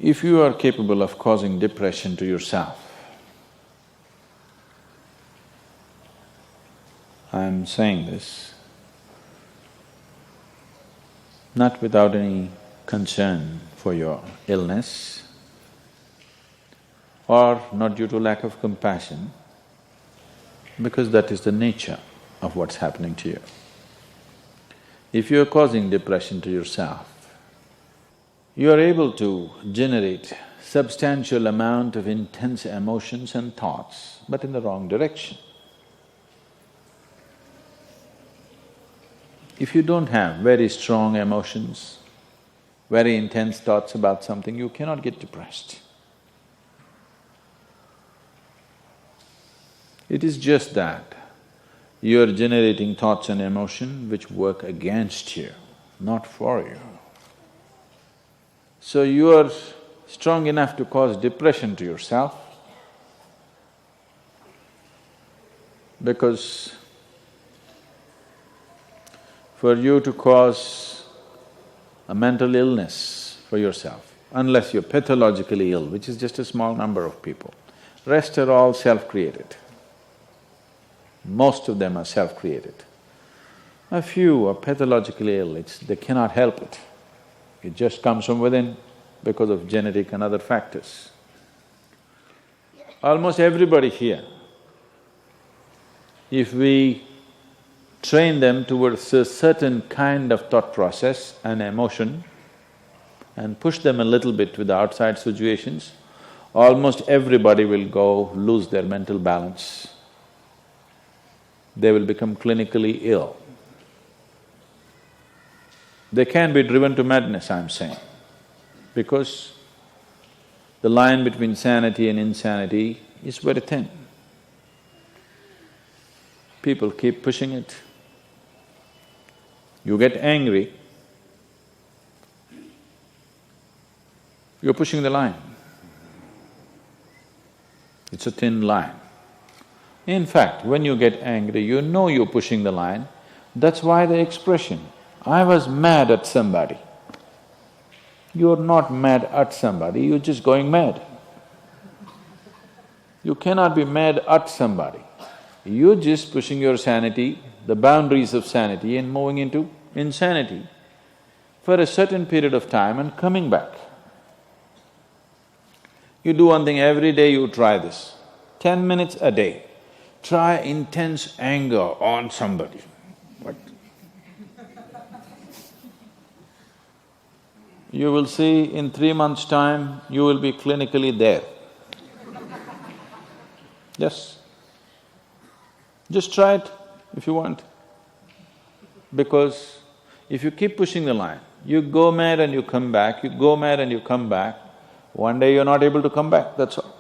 If you are capable of causing depression to yourself, I'm saying this not without any concern for your illness or not due to lack of compassion, because that is the nature of what's happening to you. If you're causing depression to yourself, you are able to generate substantial amount of intense emotions and thoughts, but in the wrong direction. If you don't have very strong emotions, very intense thoughts about something, you cannot get depressed. It is just that you are generating thoughts and emotion which work against you, not for you. So you are strong enough to cause depression to yourself because for you to cause a mental illness for yourself, unless you're pathologically ill, which is just a small number of people, rest are all self-created. Most of them are self-created. A few are pathologically ill, they cannot help it. It just comes from within because of genetic and other factors. Almost everybody here, if we train them towards a certain kind of thought process and emotion and push them a little bit with the outside situations, almost everybody will go lose their mental balance. They will become clinically ill. They can be driven to madness, I'm saying, because the line between sanity and insanity is very thin. People keep pushing it. You get angry, you're pushing the line. It's a thin line. In fact, when you get angry, you know you're pushing the line. That's why the expression, I was mad at somebody. You're not mad at somebody, you're just going mad. You cannot be mad at somebody. You're just pushing your sanity, the boundaries of sanity, and moving into insanity for a certain period of time and coming back. You do one thing every day, you try this, 10 minutes a day. Try intense anger on somebody. What? You will see in 3 months' time, you will be clinically there. Yes. Just try it if you want. Because if you keep pushing the line, you go mad and you come back, you go mad and you come back, one day you're not able to come back, that's all.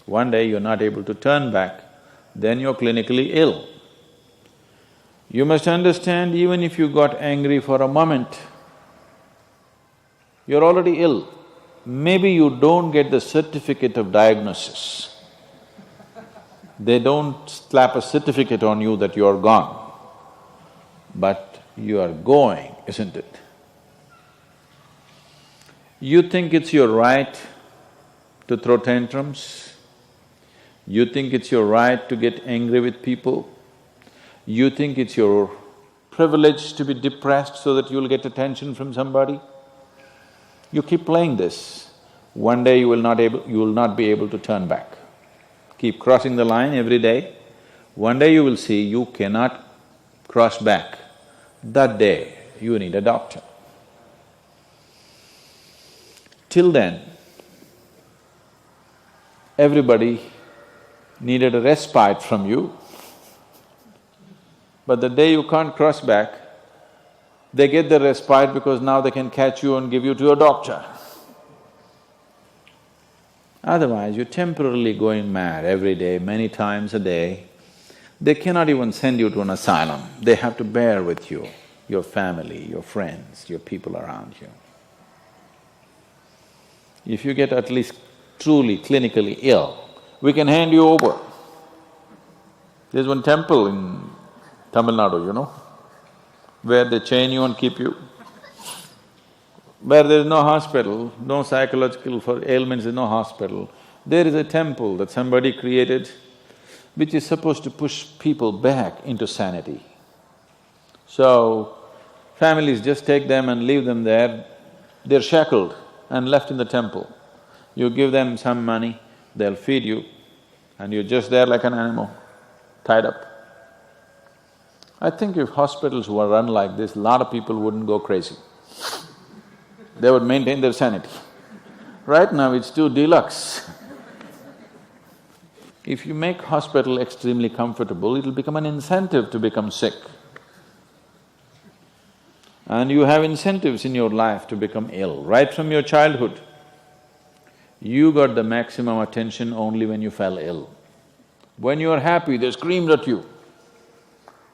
One day you're not able to turn back, then you're clinically ill. You must understand, even if you got angry for a moment, you're already ill. Maybe you don't get the certificate of diagnosis. They don't slap a certificate on you that you're gone, but you are going, isn't it? You think it's your right to throw tantrums? You think it's your right to get angry with people? You think it's your privilege to be depressed so that you'll get attention from somebody? You keep playing this, one day you will not be able to turn back. Keep crossing the line every day, one day you will see you cannot cross back. That day, you need a doctor. Till then, everybody needed a respite from you, but the day you can't cross back, they get the respite because now they can catch you and give you to a doctor. Otherwise, you're temporarily going mad every day, many times a day. They cannot even send you to an asylum, they have to bear with you, your family, your friends, your people around you. If you get at least truly clinically ill, we can hand you over. There's one temple in Tamil Nadu, where they chain you and keep you. Where there is no hospital, no psychological for ailments, no hospital, there is a temple that somebody created which is supposed to push people back into sanity. So, families just take them and leave them there, they're shackled and left in the temple. You give them some money, they'll feed you, and you're just there like an animal, tied up. I think if hospitals were run like this, a lot of people wouldn't go crazy. They would maintain their sanity. Right now it's too deluxe. If you make hospital extremely comfortable, it'll become an incentive to become sick. And you have incentives in your life to become ill, right from your childhood. You got the maximum attention only when you fell ill. When you are happy, they screamed at you.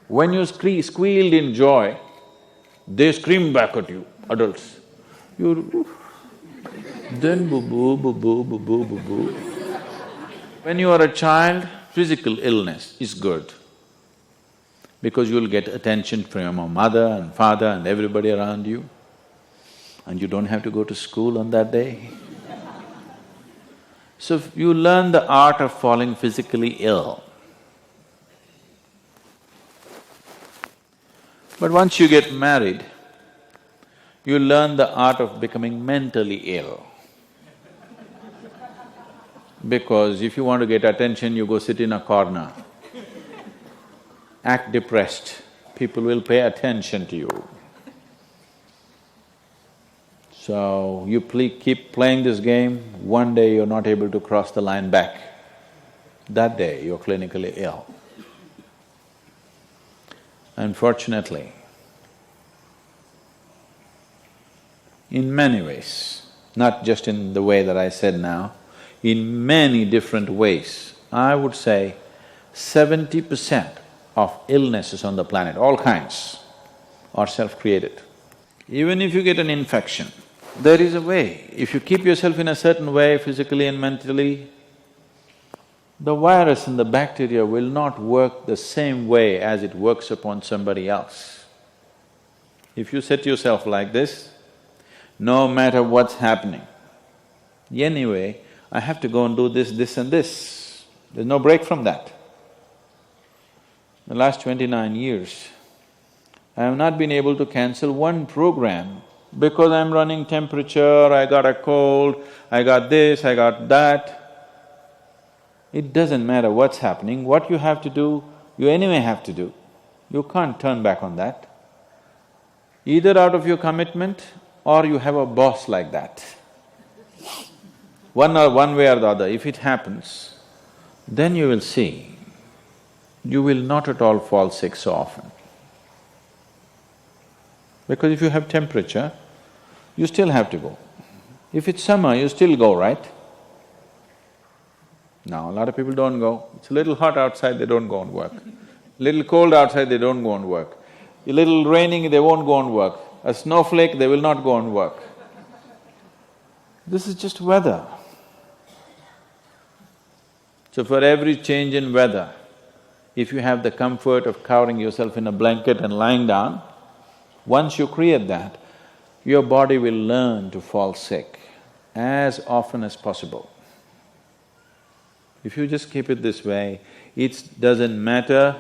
When you squealed in joy, they screamed back at you, adults. You… then boo-boo, boo-boo, boo-boo, boo-boo. When you are a child, physical illness is good because you'll get attention from your mother and father and everybody around you, and you don't have to go to school on that day. So you learn the art of falling physically ill. But once you get married, you learn the art of becoming mentally ill. Because if you want to get attention, you go sit in a corner, act depressed, people will pay attention to you. So, you keep playing this game, one day you're not able to cross the line back. That day, you're clinically ill. Unfortunately, in many ways, not just in the way that I said now, in many different ways, I would say 70% of illnesses on the planet, all kinds, are self-created. Even if you get an infection, there is a way. If you keep yourself in a certain way, physically and mentally, the virus and the bacteria will not work the same way as it works upon somebody else. If you set yourself like this, no matter what's happening, anyway, I have to go and do this, this and this. There's no break from that. The last 29 years, I have not been able to cancel one program because I'm running temperature, I got a cold, I got this, I got that. It doesn't matter what's happening, what you have to do, you anyway have to do. You can't turn back on that. Either out of your commitment or you have a boss like that. One way or the other, if it happens, then you will see, you will not at all fall sick so often. Because if you have temperature, you still have to go. If it's summer, you still go, right? Now, a lot of people don't go. It's a little hot outside, they don't go and work. Little cold outside, they don't go and work. A little raining, they won't go and work. A snowflake, they will not go and work. This is just weather. So for every change in weather, if you have the comfort of covering yourself in a blanket and lying down, once you create that, your body will learn to fall sick as often as possible. If you just keep it this way, it doesn't matter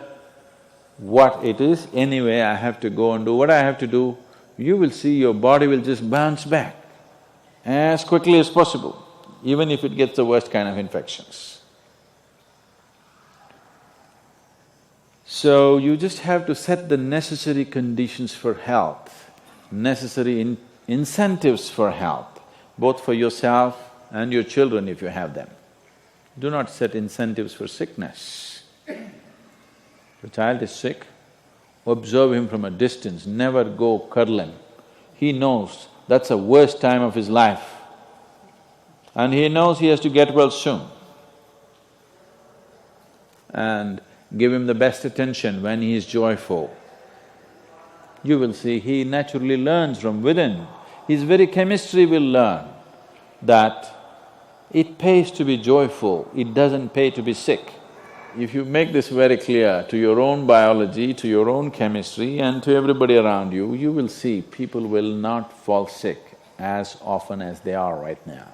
what it is, anyway I have to go and do what I have to do, you will see your body will just bounce back as quickly as possible, even if it gets the worst kind of infections. So, you just have to set the necessary conditions for health, necessary incentives for health, both for yourself and your children if you have them. Do not set incentives for sickness. If a child is sick, observe him from a distance, never go cuddle him. He knows that's the worst time of his life and he knows he has to get well soon. And give him the best attention when he is joyful. You will see he naturally learns from within. His very chemistry will learn that it pays to be joyful, it doesn't pay to be sick. If you make this very clear to your own biology, to your own chemistry and to everybody around you, you will see people will not fall sick as often as they are right now.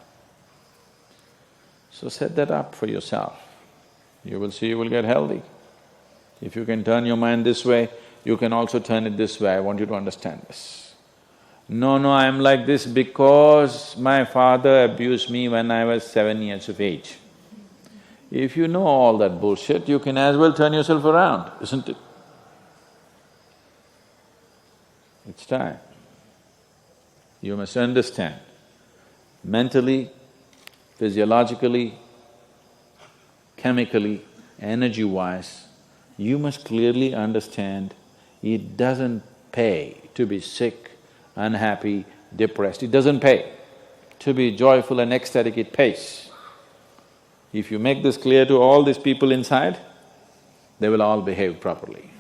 So set that up for yourself. You will see you will get healthy. If you can turn your mind this way, you can also turn it this way. I want you to understand this. No, I'm like this because my father abused me when I was 7 years of age. If you know all that bullshit, you can as well turn yourself around, isn't it? It's time. You must understand, mentally, physiologically, chemically, energy-wise, you must clearly understand it doesn't pay to be sick, unhappy, depressed. It doesn't pay. To be joyful and ecstatic, it pays. If you make this clear to all these people inside, they will all behave properly.